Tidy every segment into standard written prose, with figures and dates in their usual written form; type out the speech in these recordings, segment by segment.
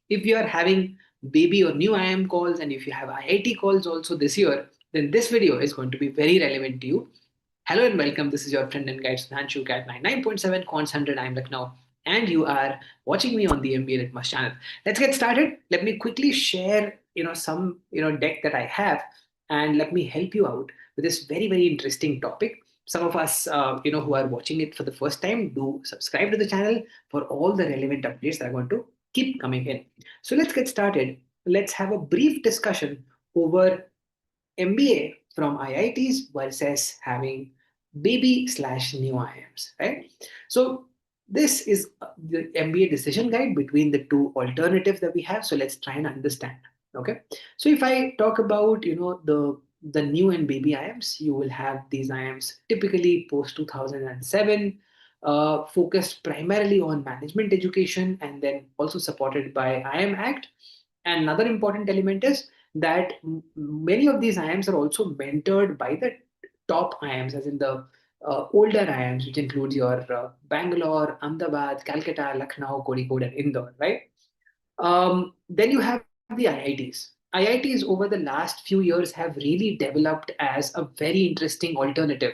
If you are having baby or new IIM calls, and if you have IIT calls also this year, then this video is going to be very relevant to you. Hello and welcome. This is your friend and guide Sudhanshu at 99.7 Cons 100. I'm Lucknow, and you are watching me on the MBA Litmus channel. Let's get started. Let me quickly share, some deck that I have, and let me help you out with this very very interesting topic. Some of us, who are watching it for the first time, do subscribe to the channel for all the relevant updates that are going to keep coming in. So let's get started. Let's have a brief discussion over MBA from IITs versus having baby/new IIMs, right? So this is the MBA decision guide between the two alternatives that we have. So let's try and understand. Okay. So if I talk about the new and baby IIMs, you will have these IIMs typically post 2007, focused primarily on management education and then also supported by IIM Act. And another important element is that many of these IIMs are also mentored by the top IIMs, as in the older IIMs, which includes your Bangalore, Ahmedabad, Calcutta, Lucknow, Kozhikode, and Indore, right? Then you have the IITs. IITs over the last few years have really developed as a very interesting alternative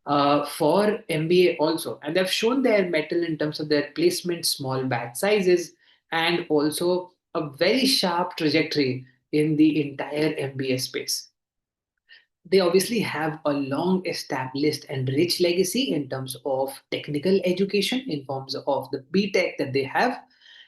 for MBA also. And they've shown their mettle in terms of their placement, small batch sizes, and also a very sharp trajectory in the entire MBA space. They obviously have a long established and rich legacy in terms of technical education, in terms of the BTech that they have.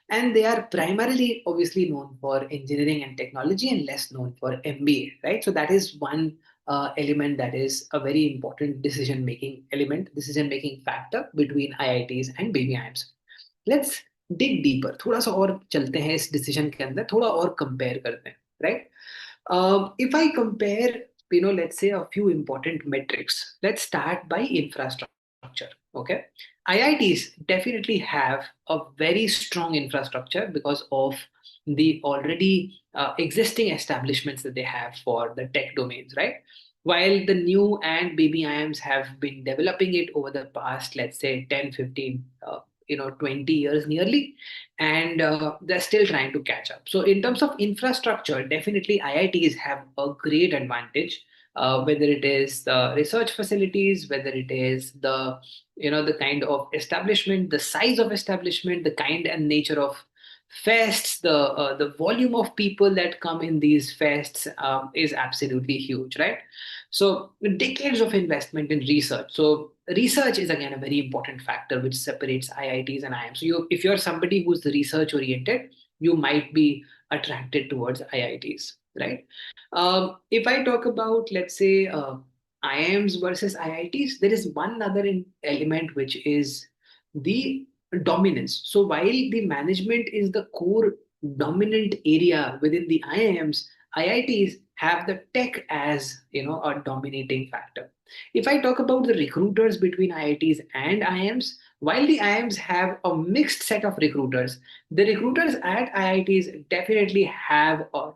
And they are primarily obviously known for engineering and technology and less known for MBA, right? So that is one element that is a very important decision-making element, decision-making factor between IITs and baby IIMs. Let's dig deeper. थोड़ा सा और चलते हैं इस decision के अंदर, थोड़ा और compare करते हैं, right? If I compare, let's say a few important metrics, let's start by infrastructure. Okay. IITs definitely have a very strong infrastructure because of the already existing establishments that they have for the tech domains, right? While the new and baby IIMs have been developing it over the past, let's say 10, 15, 20 years nearly, and they're still trying to catch up. So in terms of infrastructure, definitely IITs have a great advantage, whether it is the research facilities, whether it is the kind of establishment, the size of establishment, the kind and nature of fests, the volume of people that come in these fests is absolutely huge, right? So decades of investment in research. So research is again a very important factor which separates IITs and IIMs. So if you're somebody who's research oriented, you might be attracted towards IITs, right? If I talk about, let's say, IIMs versus IITs, there is one other element which is the dominance. So while the management is the core dominant area within the IIMs, IITs have the tech as a dominating factor. If I talk about the recruiters between IITs and IIMs, while the IIMs have a mixed set of recruiters, the recruiters at IITs definitely have a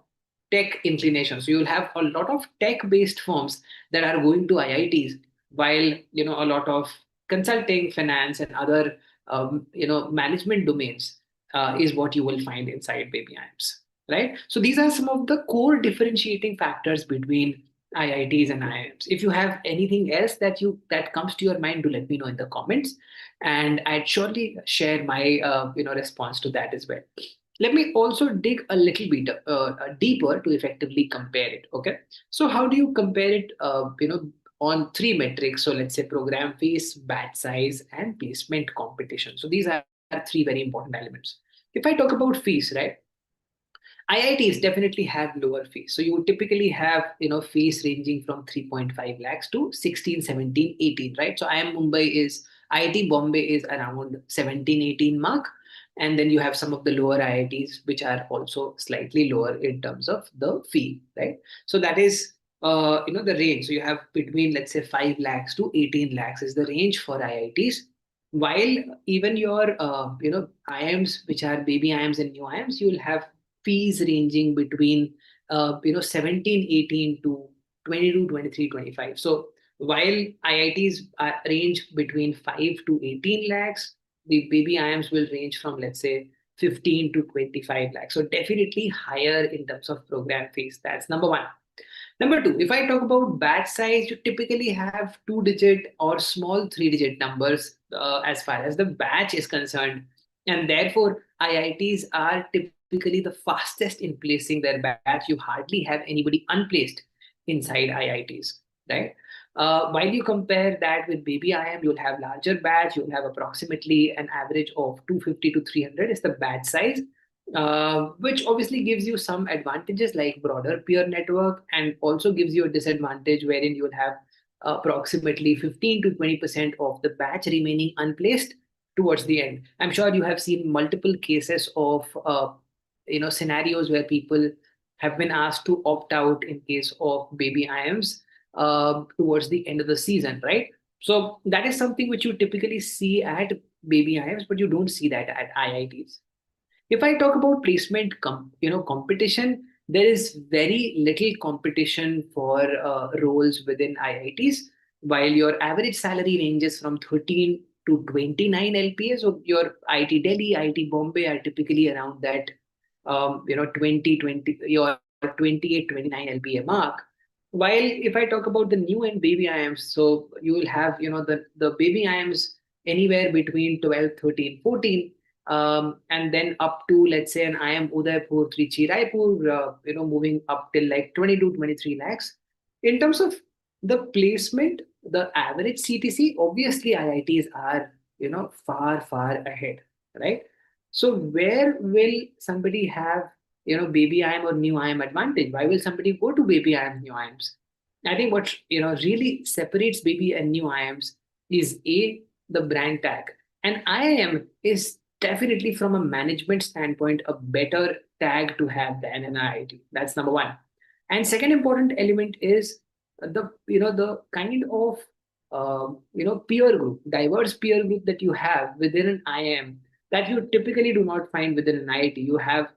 tech inclination. So you'll have a lot of tech-based firms that are going to IITs, while a lot of consulting, finance, and other management domains is what you will find inside baby IIMs, right? So these are some of the core differentiating factors between IITs and IIMs. If you have anything else that comes to your mind, do let me know in the comments, and I'd surely share my response to that as well. Let me also dig a little bit deeper to effectively compare it. Okay, so how do you compare it? On three metrics. So let's say program fees, batch size, and placement competition. So these are three very important elements. If I talk about fees, right? IITs definitely have lower fees. So you typically have, fees ranging from 3.5 lakhs to 16, 17, 18, right? So IIT Bombay is around 17, 18 mark. And then you have some of the lower IITs, which are also slightly lower in terms of the fee, right? So that is, the range. So you have between, let's say, 5 lakhs to 18 lakhs is the range for IITs. While even your, IIMs, which are baby IIMs and new IIMs, you will have fees ranging between 17, 18 to 22, 23, 25. So while IITs range between 5 to 18 lakhs, the baby IIMs will range from, let's say, 15 to 25 lakhs. So definitely higher in terms of program fees. That's number one. Number two, if I talk about batch size, you typically have 2 digit or small 3 digit numbers as far as the batch is concerned. And therefore, IITs are typically the fastest in placing their batch. You hardly have anybody unplaced inside IITs, right? While you compare that with Baby IIM, you'll have larger batch. You'll have approximately an average of 250 to 300 is the batch size, which obviously gives you some advantages like broader peer network, and also gives you a disadvantage wherein you'll have approximately 15 to 20% of the batch remaining unplaced towards the end. I'm sure you have seen multiple cases of scenarios where people have been asked to opt out in case of Baby IIMs towards the end of the season, right? So that is something which you typically see at Baby IIMs, but you don't see that at IITs. If I talk about placement, competition, there is very little competition for roles within IITs. While your average salary ranges from 13 to 29 LPA, so your IIT Delhi, IIT Bombay are typically around that, 20, your 28, 29 LPA mark. While if I talk about the new and baby IIMs, so you will have, the baby IIMs anywhere between 12, 13, 14, and then up to, let's say, an IIM Udaipur, Trichy, Raipur, moving up till like 22, 23 lakhs. In terms of the placement, the average CTC, obviously IITs are, far, far ahead, right? So where will somebody have, baby IIM or new IIM advantage? Why will somebody go to baby IIM, new IIMs? I think what, really separates baby and new IIMs is the brand tag. And IIM is definitely from a management standpoint a better tag to have than an IIT. That's number one. And second important element is the kind of peer group, diverse peer group that you have within an IIM that you typically do not find within an IIT. You have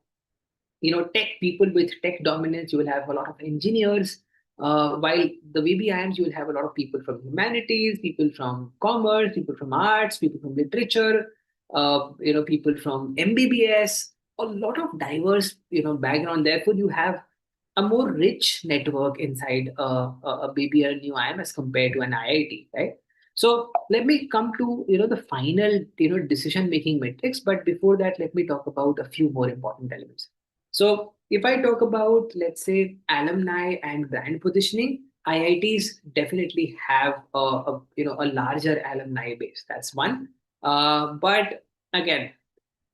tech people with tech dominance. You will have a lot of engineers. While the VBIMs, you will have a lot of people from humanities, people from commerce, people from arts, people from literature, people from MBBS, a lot of diverse, background. Therefore, you have a more rich network inside a BB or a new IIM as compared to an IIT, right? So let me come to the final decision making metrics. But before that, let me talk about a few more important elements. So if I talk about, let's say, alumni and brand positioning, IITs definitely have a larger alumni base. That's one. But again,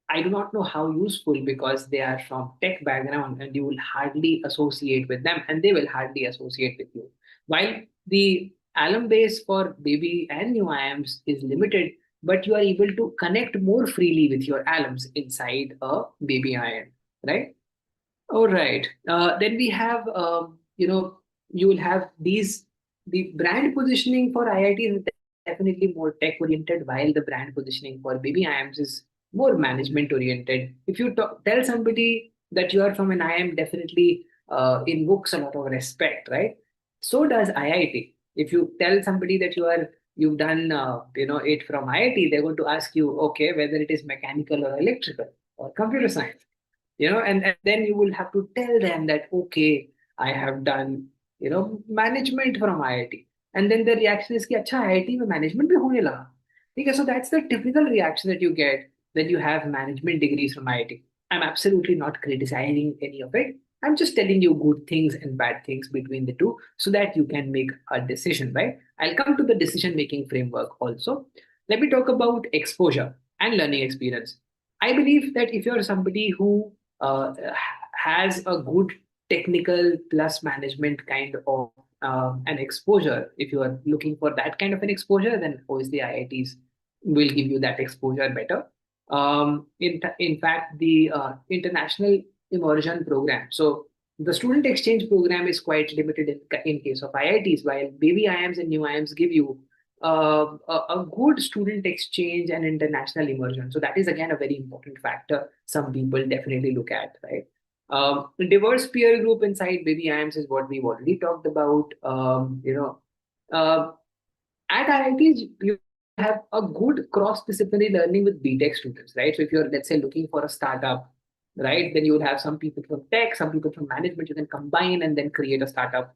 I do not know how useful, because they are from tech background and you will hardly associate with them and they will hardly associate with you. While the alum base for baby and new IIMs is limited, but you are able to connect more freely with your alums inside a baby IIM, right? All right. Then we have, you will have the brand positioning for IIT is definitely more tech oriented, while the brand positioning for baby IIMs is more management oriented. If you tell somebody that you are from an IIM, definitely invokes a lot of respect, right? So does IIT. If you tell somebody that you've done, it from IIT, they're going to ask you, okay, whether it is mechanical or electrical or computer science, and then you will have to tell them that, okay, I have done management from IIT, and then the reaction is कि अच्छा IIT में management भी होने लगा. ठीक है, so that's the typical reaction that you get when you have management degrees from IIT. I'm absolutely not criticizing any of it. I'm just telling you good things and bad things between the two so that you can make a decision, right? I'll come to the decision making framework also. Let me talk about exposure and learning experience. I believe that if you're somebody who has a good technical plus management kind of an exposure, if you are looking for that kind of an exposure, then obviously IITs will give you that exposure better. In fact, the international immersion program. So the student exchange program is quite limited in case of IITs, while baby IIMs and new IIMs give you a good student exchange and international immersion. So that is again a very important factor some people definitely look at, right? Diverse peer group inside baby IIMs is what we've already talked about. Uh, at IITs, you have a good cross-disciplinary learning with BTech students, right? So if you're, let's say, looking for a startup, right, then you will have some people from tech, some people from management. You can combine and then create a startup.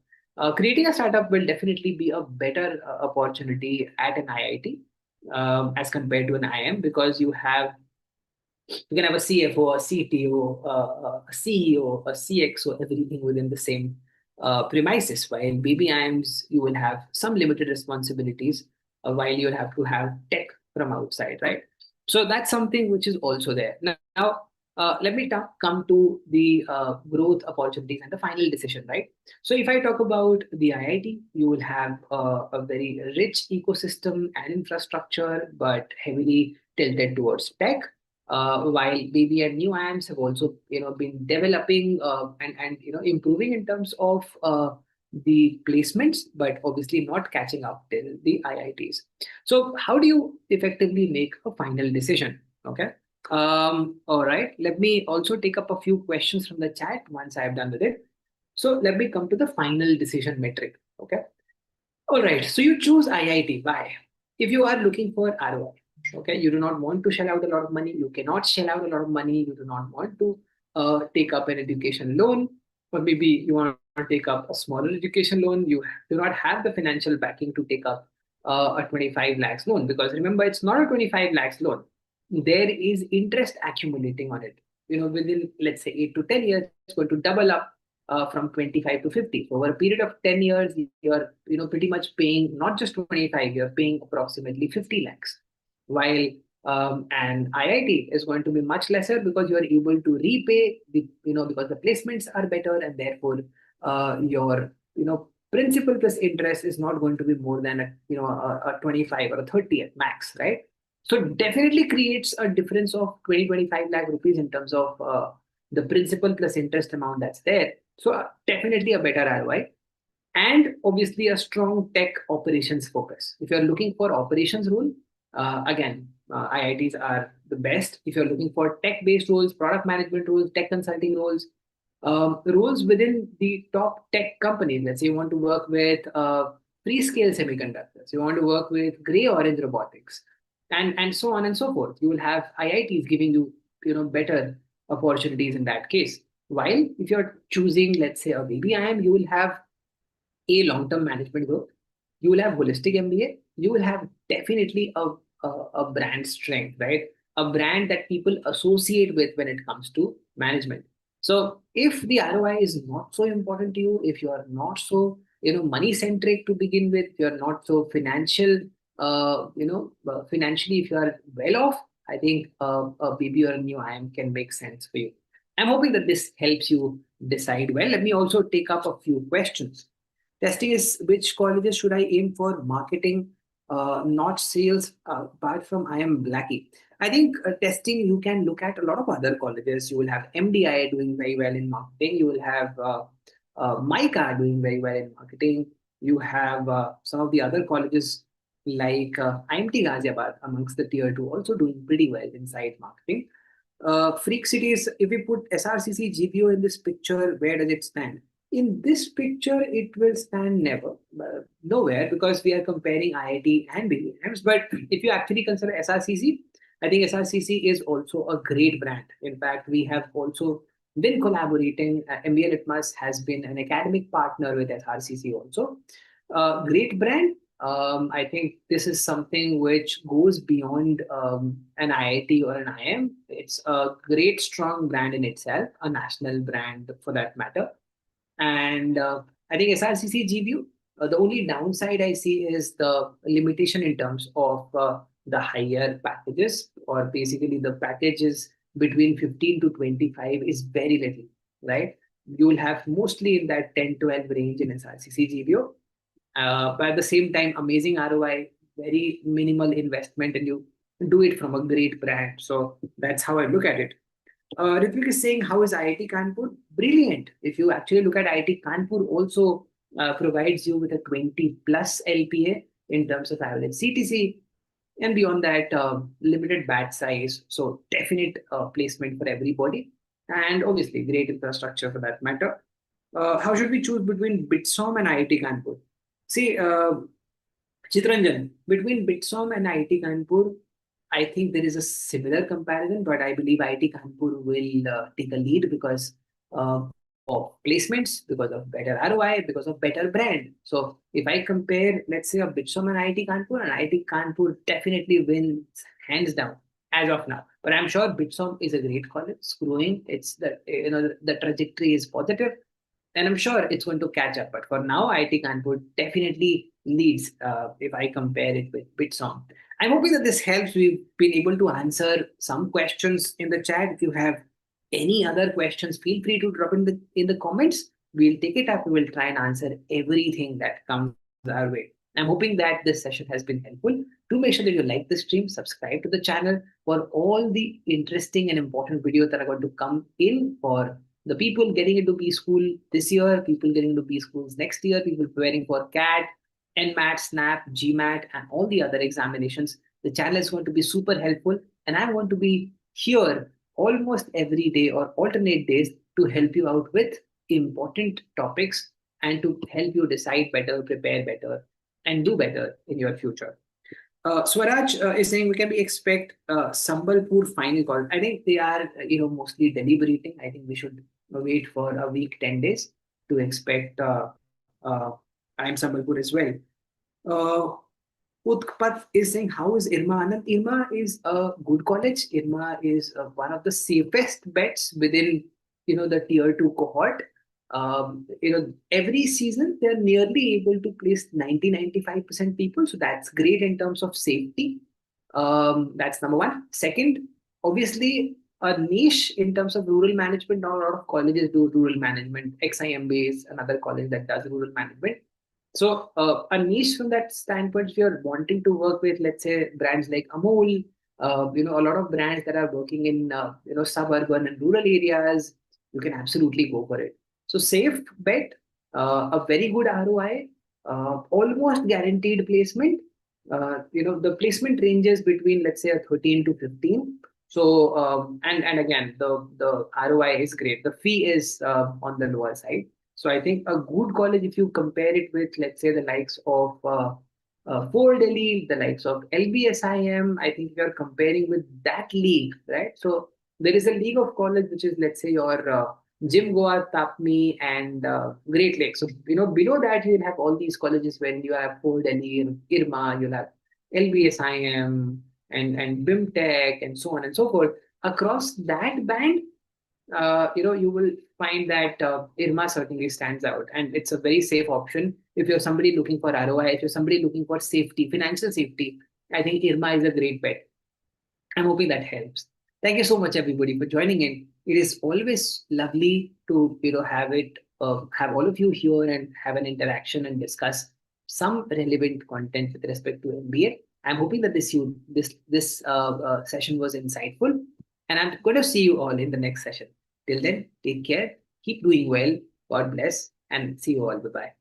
Creating a startup will definitely be a better opportunity at an IIT as compared to an IM, because you can have a CFO, a CTO, a CEO, a CXO, everything within the same premises. While Baby IIMs, you will have some limited responsibilities, while you'll have to have tech from outside, right? So that's something which is also there. Now, let me come to the growth opportunities and the final decision, right? So if I talk about the IIT, you will have a very rich ecosystem and infrastructure, but heavily tilted towards tech, while BB and new IIMs have also been developing and improving in terms of the placements, but obviously not catching up till the IITs. So how do you effectively make a final decision? Okay. All right. Let me also take up a few questions from the chat once I've done with it. So let me come to the final decision metric. Okay. All right. So you choose IIT. Why? If you are looking for ROI, okay, you do not want to shell out a lot of money. You cannot shell out a lot of money. You do not want to take up an education loan, or maybe you want to take up a smaller education loan. You do not have the financial backing to take up a 25 lakhs loan, because remember, it's not a 25 lakhs loan. There is interest accumulating on it. Within, let's say, 8 to 10 years, it's going to double up from 25 to 50. So over a period of 10 years, you're pretty much paying not just 25, you're paying approximately 50 lakhs. While and IIT is going to be much lesser, because you are able to repay because the placements are better, and therefore your principal plus interest is not going to be more than a 25 or a 30 at max, right? So it definitely creates a difference of 20-25 lakh rupees in terms of the principal plus interest amount that's there. So definitely a better ROI, and obviously a strong tech operations focus. If you're looking for operations role, again, IITs are the best. If you're looking for tech-based roles, product management roles, tech consulting roles, roles within the top tech companies. Let's say you want to work with Freescale Semiconductors, you want to work with Gray Orange Robotics, and so on and so forth. You will have IITs giving you better opportunities in that case. While if you're choosing, let's say, a BBIM, you will have a long-term management growth. You will have holistic MBA. You will have definitely a brand strength, right? A brand that people associate with when it comes to management. So if the ROI is not so important to you, if you are not so money centric to begin with, you're not so financially, if you are well off, I think a BB or a new IM can make sense for you. I'm hoping that this helps you decide well. Let me also take up a few questions. Testing is, which colleges should I aim for? Marketing, not sales. Apart from I am Blackie. I think testing, you can look at a lot of other colleges. You will have MDI doing very well in marketing. You will have MICA doing very well in marketing. You have some of the other colleges like IMT Ghaziabad amongst the tier two also doing pretty well inside marketing. Freak cities, if we put SRCC GPO in this picture, where does it stand? In this picture, it will stand never, nowhere, because we are comparing IIT and BBMs. But if you actually consider SRCC, I think SRCC is also a great brand. In fact, we have also been collaborating. MBA Litmus has been an academic partner with SRCC also. Great brand. I think this is something which goes beyond an IIT or an IM. It's a great, strong brand in itself, a national brand for that matter. And I think SRCC GBU, the only downside I see is the limitation in terms of the higher packages, or basically the packages between 15 to 25 is very little, right? You will have mostly in that 10-12 range in SRCC GBO. But at the same time, amazing ROI, very minimal investment, and you do it from a great brand. So that's how I look at it. Ritvik is saying, how is IIT Kanpur? Brilliant. If you actually look at IIT Kanpur, also provides you with a 20 plus LPA in terms of average CTC, and beyond that, limited batch size. So definite placement for everybody, and obviously great infrastructure for that matter. How should we choose between Bitsom and IIT Kanpur? See, Chitranjan, between Bitsom and IIT Kanpur, I think there is a similar comparison, but I believe IIT Kanpur will take a lead because of placements, because of better ROI, because of better brand. So if I compare, let's say, a Bitsom and IIT Kanpur, and IIT Kanpur definitely wins hands down as of now. But I'm sure Bitsom is a great college, it's growing. It's the trajectory is positive, and I'm sure it's going to catch up. But for now, IIT Kanpur definitely leads if I compare it with Bitsong. I'm hoping that this helps. We've been able to answer some questions in the chat. If you have any other questions, feel free to drop in the comments. We'll take it up. We will try and answer everything that comes our way. I'm hoping that this session has been helpful. Do make sure that you like the stream, subscribe to the channel for all the interesting and important videos that are going to come in for the people getting into B school this year, people getting into B schools next year, people preparing for CAT, NMAT, SNAP, GMAT, and all the other examinations. The channel is going to be super helpful, and I'm going to be here almost every day or alternate days to help you out with important topics and to help you decide better, prepare better, and do better in your future. Swaraj is saying we can be expect Sambalpur final call. I think they are mostly deliberating. I think we should wait for a week, 10 days to expect IIM Sambalpur as well. Uh, Utpat is saying, how is IRMA? Anand, IRMA is a good college. IRMA is one of the safest bets within the tier two cohort. Every season they're nearly able to place 90-95% people, so that's great in terms of safety. That's number one. Second, obviously a niche in terms of rural management. Now a lot of colleges do rural management. XIMBA is another college that does rural management. So a niche from that standpoint, if you're wanting to work with, let's say, brands like Amul, a lot of brands that are working in suburban and rural areas, you can absolutely go for it. So safe bet, a very good ROI, almost guaranteed placement. The placement ranges between, let's say, a 13 to 15. So and again, the ROI is great. The fee is on the lower side. So I think a good college, if you compare it with, let's say, the likes of Ford Delhi, the likes of LBSIM, I think you're comparing with that league, right? So there is a league of college which is, let's say, your Jim Goa, Tapmi, and Great Lakes. So below that you'll have all these colleges when you have Ford Delhi, IRMA, you'll have LBSIM and BIMTech and so on and so forth. Across that band, you will find that IRMA certainly stands out, and it's a very safe option if you're somebody looking for ROI, if you're somebody looking for safety, financial safety. I think IRMA is a great bet. I'm hoping that helps. Thank you so much, everybody, for joining in. It is always lovely to have all of you here and have an interaction and discuss some relevant content with respect to MBA. I'm hoping that this session was insightful, and I'm going to see you all in the next session. Till then, take care, keep doing well, God bless, and see you all. Bye bye.